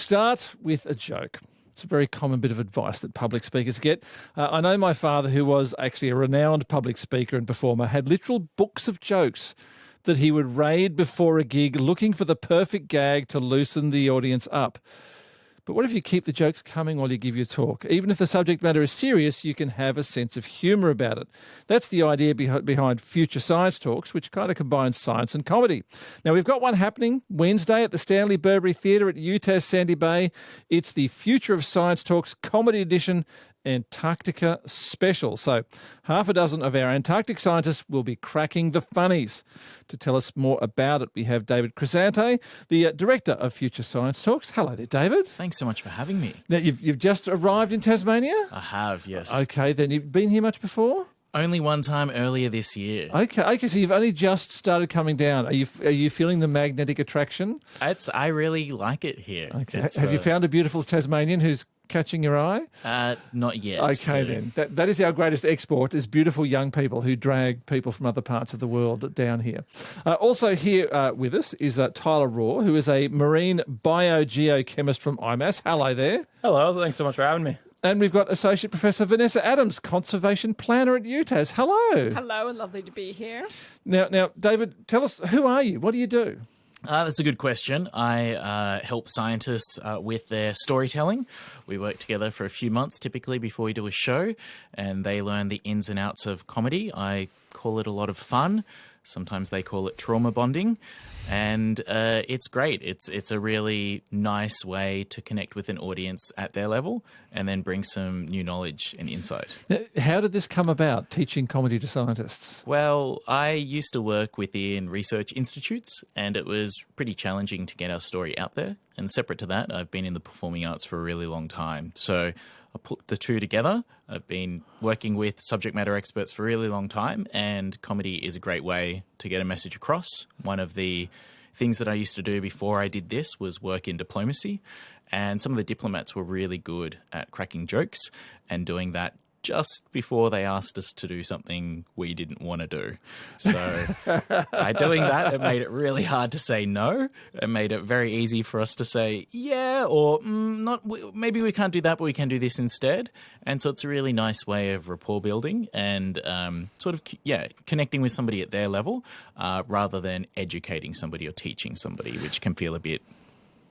start with a joke. It's a very common bit of advice that public speakers get. I know my father, who was actually a renowned public speaker and performer, had literal books of jokes that he would raid before a gig looking for the perfect gag to loosen the audience up. But what if you keep the jokes coming while you give your talk? Even if the subject matter is serious, you can have a sense of humour about it. That's the idea behind Future Science Talks, which kind of combines science and comedy. Now, we've got one happening Wednesday at the Stanley Burbury Theatre at UTAS Sandy Bay. It's the Future of Science Talks Comedy Edition Antarctica special. So half a dozen of our Antarctic scientists will be cracking the funnies. To tell us more about it, we have David Crisante, the director of Future Science Talks. Hello there, David. Thanks so much for having me. Now, you've just arrived in Tasmania? I have, yes. Okay, then you've been here much before? Only one time earlier this year. Okay, so you've only just started coming down. Are you feeling the magnetic attraction? I really like it here. Okay. Have you found a beautiful Tasmanian who's catching your eye? Not yet. Okay, then. That is our greatest export, is beautiful young people who drag people from other parts of the world down here. Also here with us is Tyler Rohr, who is a marine biogeochemist from IMAS. Hello there. Hello, thanks so much for having me. And we've got Associate Professor Vanessa Adams, Conservation Planner at UTAS. Hello. Hello, and lovely to be here. Now, David, tell us, who are you? What do you do? That's a good question. I help scientists with their storytelling. We work together for a few months, typically, before we do a show, and they learn the ins and outs of comedy. I call it a lot of fun. Sometimes they call it trauma bonding, and it's great. It's a really nice way to connect with an audience at their level and then bring some new knowledge and insight. Now, how did this come about, teaching comedy to scientists? Well, I used to work within research institutes, and it was pretty challenging to get our story out there. And separate to that, I've been in the performing arts for a really long time. So I put the two together. I've been working with subject matter experts for a really long time, and comedy is a great way to get a message across. One of the things that I used to do before I did this was work in diplomacy, and some of the diplomats were really good at cracking jokes and doing that just before they asked us to do something we didn't want to do. So by doing that, it made it really hard to say no. It made it very easy for us to say, yeah, or not. Maybe we can't do that, but we can do this instead. And so it's a really nice way of rapport building and connecting with somebody at their level rather than educating somebody or teaching somebody, which can feel a bit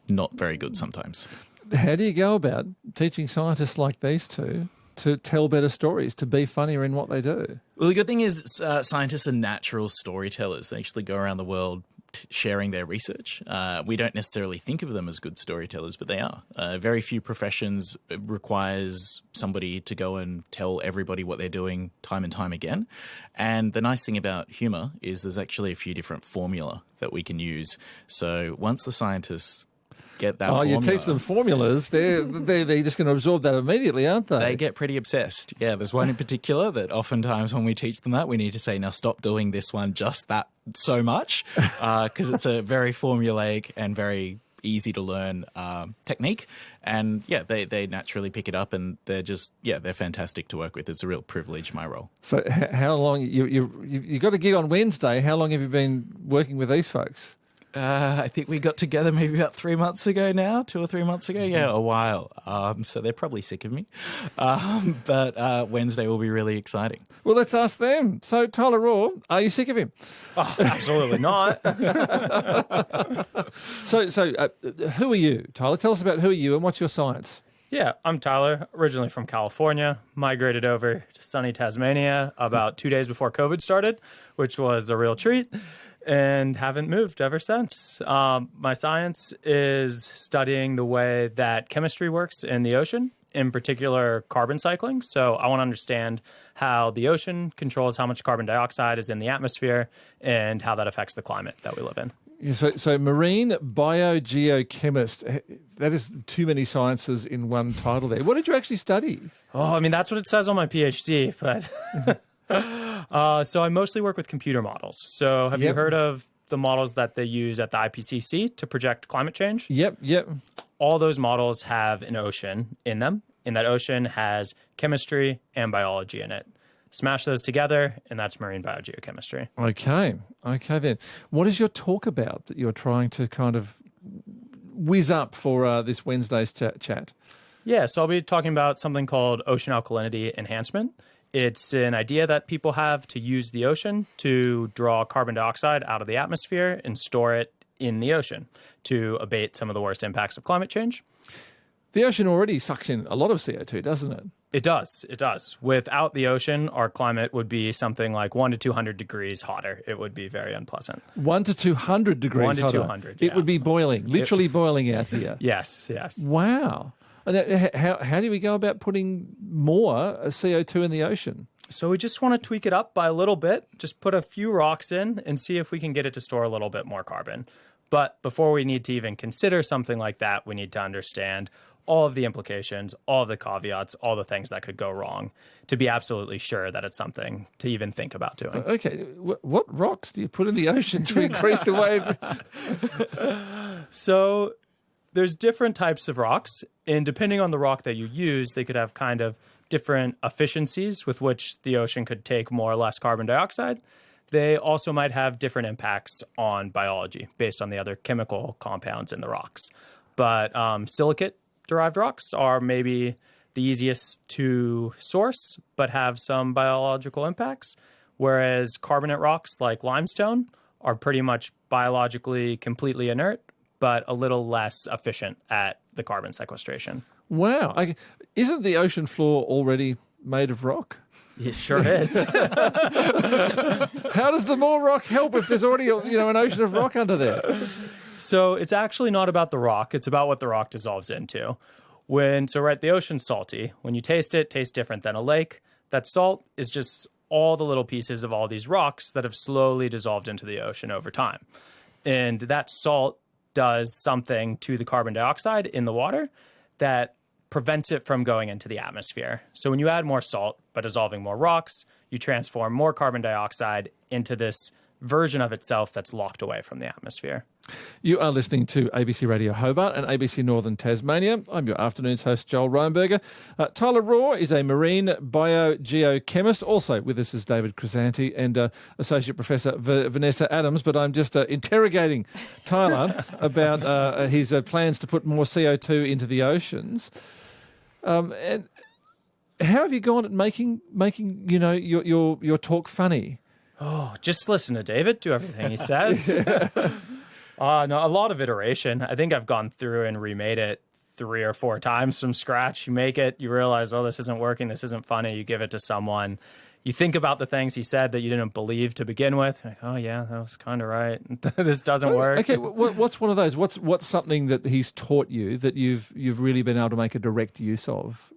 not very good sometimes. How do you go about teaching scientists like these two to tell better stories, to be funnier in what they do? Well, the good thing is scientists are natural storytellers. They actually go around the world sharing their research. We don't necessarily think of them as good storytellers, but they are. Very few professions requires somebody to go and tell everybody what they're doing time and time again. And the nice thing about humour is there's actually a few different formula that we can use. So once the scientists get that formula. You teach them formulas, they're just going to absorb that immedially, aren't they? They get pretty obsessed. Yeah, there's one in particular that oftentimes when we teach them that, we need to say, now stop doing this one just that so much, because it's a very formulaic and very easy to learn technique. And yeah, they naturally pick it up, and they're fantastic to work with. It's a real privilege, my role. So how long, you got a gig on Wednesday, how long have you been working with these folks? I think we got together maybe about 3 months ago now, 2 or 3 months ago. Yeah, a while. So they're probably sick of me. But Wednesday will be really exciting. Well, let's ask them. So, Tyler Rohr, are you sick of him? Oh, absolutely not. So, who are you, Tyler? Tell us about who are you and what's your science? Yeah, I'm Tyler, originally from California, migrated over to sunny Tasmania about 2 days before COVID started, which was a real treat, and haven't moved ever since. My science is studying the way that chemistry works in the ocean, in particular carbon cycling. So I want to understand how the ocean controls how much carbon dioxide is in the atmosphere and how that affects the climate that we live in. Yeah, so marine biogeochemist, that is too many sciences in one title there. What did you actually study? Oh, I mean, that's what it says on my PhD, but... So I mostly work with computer models. So have you heard of the models that they use at the IPCC to project climate change? Yep. All those models have an ocean in them, and that ocean has chemistry and biology in it. Smash those together, and that's marine biogeochemistry. Okay then. What is your talk about that you're trying to kind of whiz up for this Wednesday's chat? Yeah, so I'll be talking about something called ocean alkalinity enhancement. It's an idea that people have to use the ocean to draw carbon dioxide out of the atmosphere and store it in the ocean to abate some of the worst impacts of climate change. The ocean already sucks in a lot of CO2, doesn't it? It does. It does. Without the ocean, our climate would be something like 1 to 200 degrees hotter. It would be very unpleasant. 1 to 200 degrees 1 to hotter. 200, It would be boiling, literally boiling out here. Yes, yes. Wow. And how do we go about putting more CO2 in the ocean? So we just want to tweak it up by a little bit, just put a few rocks in and see if we can get it to store a little bit more carbon. But before we need to even consider something like that, we need to understand all of the implications, all of the caveats, all the things that could go wrong to be absolutely sure that it's something to even think about doing. Okay, what rocks do you put in the ocean to increase the wave? So there's different types of rocks, and depending on the rock that you use, they could have kind of different efficiencies with which the ocean could take more or less carbon dioxide. They also might have different impacts on biology based on the other chemical compounds in the rocks. But silicate-derived rocks are maybe the easiest to source, but have some biological impacts, whereas carbonate rocks like limestone are pretty much biologically completely inert, but a little less efficient at the carbon sequestration. Wow. Isn't the ocean floor already made of rock? It sure is. How does the more rock help if there's already an ocean of rock under there? So it's actually not about the rock. It's about what the rock dissolves into. The ocean's salty. When you taste it, it tastes different than a lake. That salt is just all the little pieces of all these rocks that have slowly dissolved into the ocean over time. And that salt does something to the carbon dioxide in the water that prevents it from going into the atmosphere. So when you add more salt by dissolving more rocks, you transform more carbon dioxide into this version of itself that's locked away from the atmosphere. You are listening to ABC Radio Hobart and ABC Northern Tasmania. I'm your afternoon's host, Joel Rheinberger. Tyler Rohr is a marine biogeochemist. Also with us is David Crisante and Associate Professor Vanessa Adams. But I'm just interrogating Tyler about his plans to put more CO2 into the oceans. And how have you gone at making your talk funny? Oh, just listen to David, do everything he says. No, a lot of iteration. I think I've gone through and remade it 3 or 4 times from scratch. You make it, you realize, oh, this isn't working, this isn't funny. You give it to someone. You think about the things he said that you didn't believe to begin with. Like, oh, yeah, that was kind of right. This doesn't work. Okay, what's one of those? What's something that he's taught you that you've really been able to make a direct use of?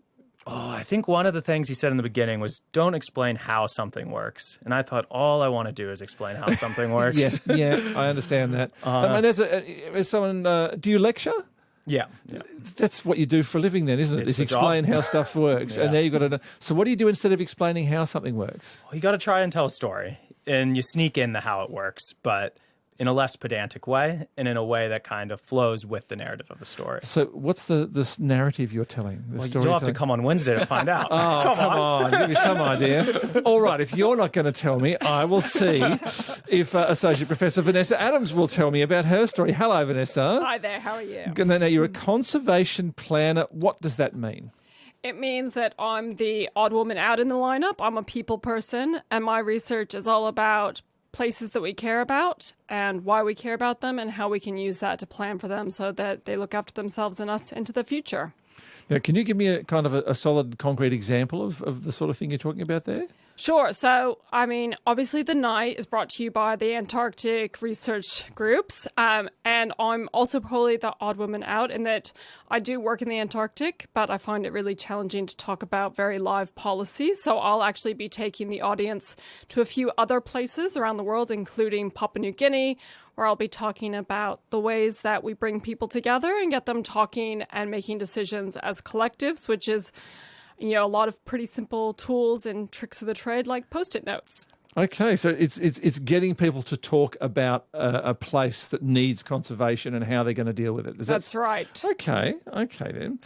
Oh, I think one of the things he said in the beginning was, don't explain how something works. And I thought, all I want to do is explain how something works. Yeah, I understand that. And as someone, do you lecture? Yeah. That's what you do for a living then, isn't it? It's Is the explain job. how stuff works. Yeah. And now you've got to know. So what do you do instead of explaining how something works? Well, you got to try and tell a story. And you sneak in the how it works, but in a less pedantic way and in a way that kind of flows with the narrative of the story. So what's this narrative you're telling? You'll have to come on Wednesday to find out. Oh, come on. Give me some idea. All right, if you're not going to tell me, I will see if Associate Professor Vanessa Adams will tell me about her story. Hello, Vanessa. Hi there, how are you? Now, you're a conservation planner. What does that mean? It means that I'm the odd woman out in the lineup. I'm a people person, and my research is all about places that we care about and why we care about them and how we can use that to plan for them so that they look after themselves and us into the future. Now, can you give me a kind of a solid, concrete example of the sort of thing you're talking about there? Sure. So, I mean, obviously the night is brought to you by the Antarctic Research Groups. And I'm also probably the odd woman out in that I do work in the Antarctic, but I find it really challenging to talk about very live policies. So I'll actually be taking the audience to a few other places around the world, including Papua New Guinea, where I'll be talking about the ways that we bring people together and get them talking and making decisions as collectives, which is a lot of pretty simple tools and tricks of the trade like Post-it notes. Okay, so it's getting people to talk about a place that needs conservation and how they're going to deal with it. That's right. Okay then.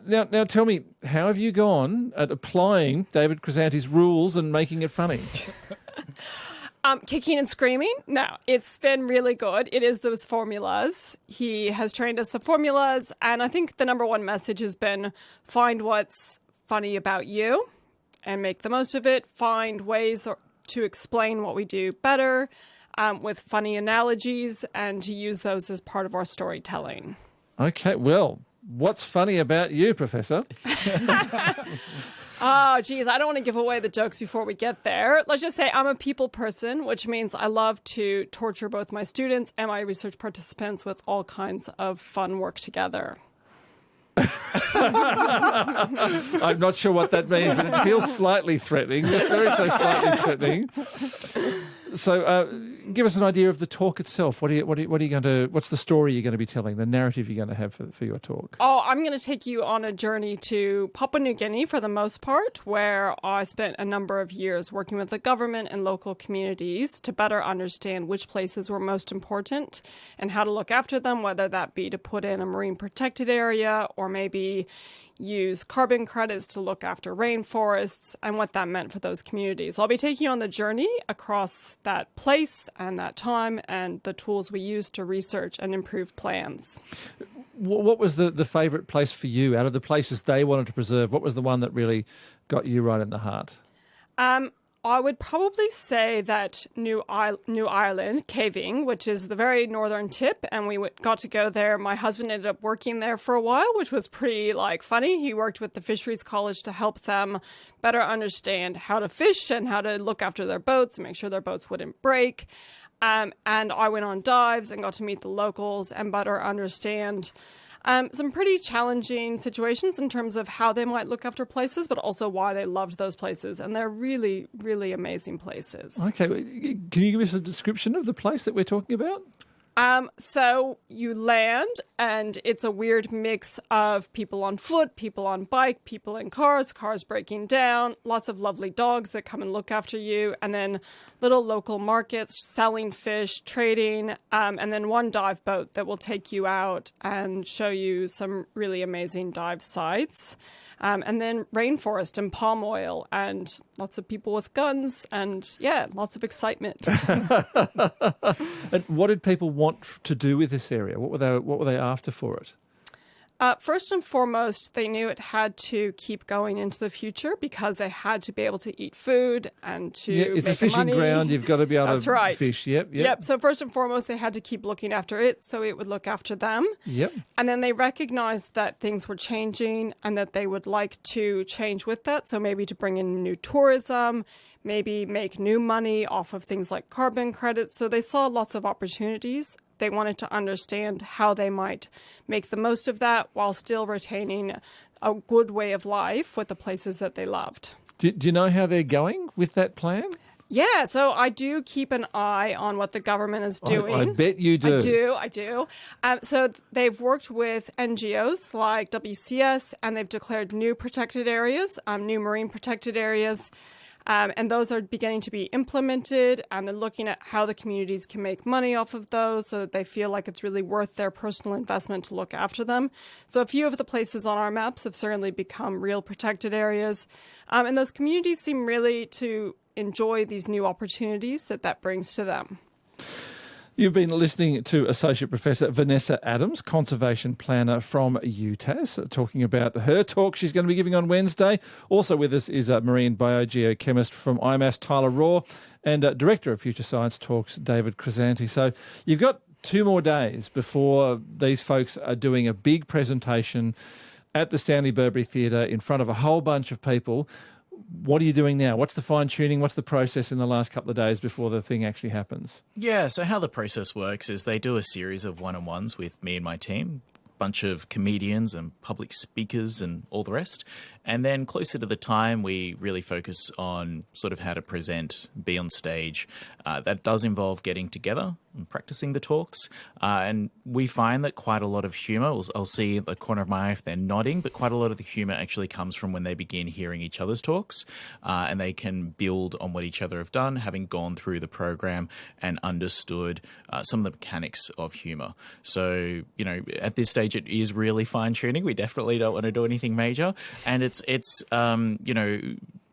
Now tell me, how have you gone at applying David Crisante's rules and making it funny? Kicking and screaming? No, it's been really good. It is those formulas. He has trained us the formulas, and I think the number one message has been find what's funny about you and make the most of it. Find ways to explain what we do better with funny analogies and to use those as part of our storytelling. Okay, well, what's funny about you, Professor? Oh, geez, I don't want to give away the jokes before we get there. Let's just say I'm a people person, which means I love to torture both my students and my research participants with all kinds of fun work together. I'm not sure what that means, but it feels slightly threatening. Very so slightly threatening. So, give us an idea of the talk itself. What's the story you're going to be telling? The narrative you're going to have for your talk? Oh, I'm going to take you on a journey to Papua New Guinea for the most part, where I spent a number of years working with the government and local communities to better understand which places were most important and how to look after them, whether that be to put in a marine protected area or maybe use carbon credits to look after rainforests and what that meant for those communities. So I'll be taking you on the journey across that place and that time and the tools we use to research and improve plans. What was the favourite place for you out of the places they wanted to preserve? What was the one that really got you right in the heart? I would probably say that New Ireland, Caving, which is the very northern tip, and we got to go there. My husband ended up working there for a while, which was pretty funny. He worked with the Fisheries College to help them better understand how to fish and how to look after their boats and make sure their boats wouldn't break. And I went on dives and got to meet the locals and better understand some pretty challenging situations in terms of how they might look after places, but also why they loved those places. And they're really, really amazing places. Okay. Can you give us a description of the place that we're talking about? So you land and it's a weird mix of people on foot, people on bike, people in cars breaking down, lots of lovely dogs that come and look after you, and then little local markets selling fish, trading, and then one dive boat that will take you out and show you some really amazing dive sites. And then rainforest and palm oil and lots of people with guns and, yeah, lots of excitement. And what did people want to do with this area? What were they after for it? First and foremost, they knew it had to keep going into the future because they had to be able to eat food and to it's make a fishing money. ground. You've got to be able That's to right. fish. Yep. So first and foremost, they had to keep looking after it so it would look after them. Yep. And then they recognized that things were changing and that they would like to change with that. So maybe to bring in new tourism, maybe make new money off of things like carbon credits. So they saw lots of opportunities. They wanted to understand how they might make the most of that while still retaining a good way of life with the places that they loved. Do you know how they're going with that plan? Yeah, so I do keep an eye on what the government is doing. I bet you do. I do. So they've worked with NGOs like WCS, and they've declared new protected areas, new marine protected areas. And those are beginning to be implemented, and they're looking at how the communities can make money off of those so that they feel like it's really worth their personal investment to look after them. So a few of the places on our maps have certainly become real protected areas. And those communities seem really to enjoy these new opportunities that brings to them. You've been listening to Associate Professor Vanessa Adams, Conservation Planner from UTAS, talking about her talk she's going to be giving on Wednesday. Also with us is marine biogeochemist from IMAS, Tyler Rohr, and Director of Future Science Talks, David Crisante. So you've got 2 more days before these folks are doing a big presentation at the Stanley Burbury Theatre in front of a whole bunch of people. What are you doing now? What's the fine-tuning? What's the process in the last couple of days before the thing actually happens? Yeah, so how the process works is they do a series of one-on-ones with me and my team, bunch of comedians and public speakers and all the rest. And then closer to the time, we really focus on sort of how to present, be on stage. That does involve getting together and practicing the talks. And we find that quite a lot of humour, I'll see at the corner of my eye if they're nodding, but quite a lot of the humour actually comes from when they begin hearing each other's talks, and they can build on what each other have done, having gone through the program and understood some of the mechanics of humour. So, you know, at this stage, it is really fine-tuning. We definitely don't want to do anything major. And it's you know,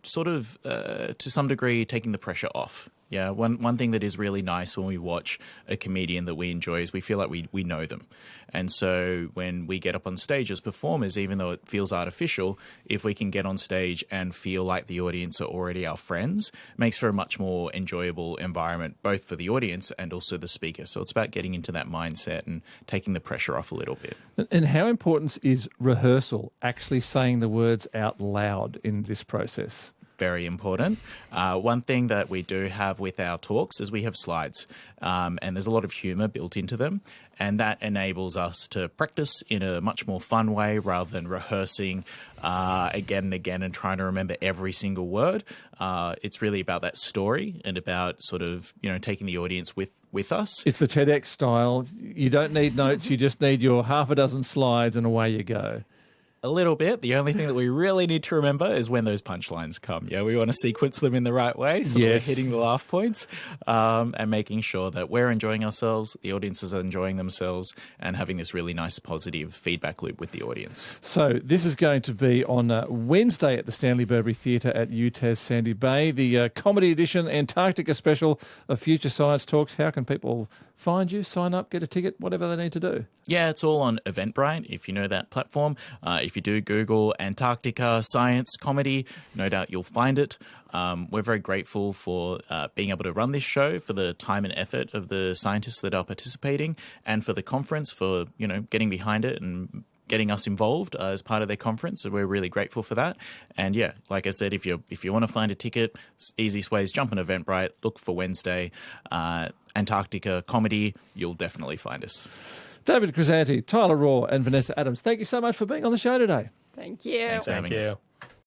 sort of to some degree taking the pressure off. Yeah, one thing that is really nice when we watch a comedian that we enjoy is we feel like we know them. And so when we get up on stage as performers, even though it feels artificial, if we can get on stage and feel like the audience are already our friends, it makes for a much more enjoyable environment, both for the audience and also the speaker. So it's about getting into that mindset and taking the pressure off a little bit. And how important is rehearsal, actually saying the words out loud in this process? Very important. One thing that we do have with our talks is we have slides, and there's a lot of humour built into them, and that enables us to practice in a much more fun way rather than rehearsing again and again and trying to remember every single word. It's really about that story and about sort of, taking the audience with us. It's the TEDx style. You don't need notes. You just need your half a dozen slides and away you go. A little bit. The only thing that we really need to remember is when those punchlines come. Yeah, we want to sequence them in the right way so that we're hitting the laugh points and making sure that we're enjoying ourselves, the audiences are enjoying themselves, and having this really nice positive feedback loop with the audience. So this is going to be on Wednesday at the Stanley Burbury Theatre at UTAS Sandy Bay, the comedy edition Antarctica special of Future Science Talks. How can people find you, sign up, get a ticket, whatever they need to do? Yeah, it's all on Eventbrite, if you know that platform. If you do Google Antarctica Science Comedy, no doubt you'll find it. We're very grateful for being able to run this show, for the time and effort of the scientists that are participating, and for the conference for, getting behind it and getting us involved as part of their conference. So we're really grateful for that. And yeah, like I said, if you want to find a ticket, easiest way is jump on Eventbrite, look for Wednesday, Antarctica Comedy, you'll definitely find us. David Crisante, Tyler Rohr and Vanessa Adams, thank you so much for being on the show today. Thank you. Thanks for having us.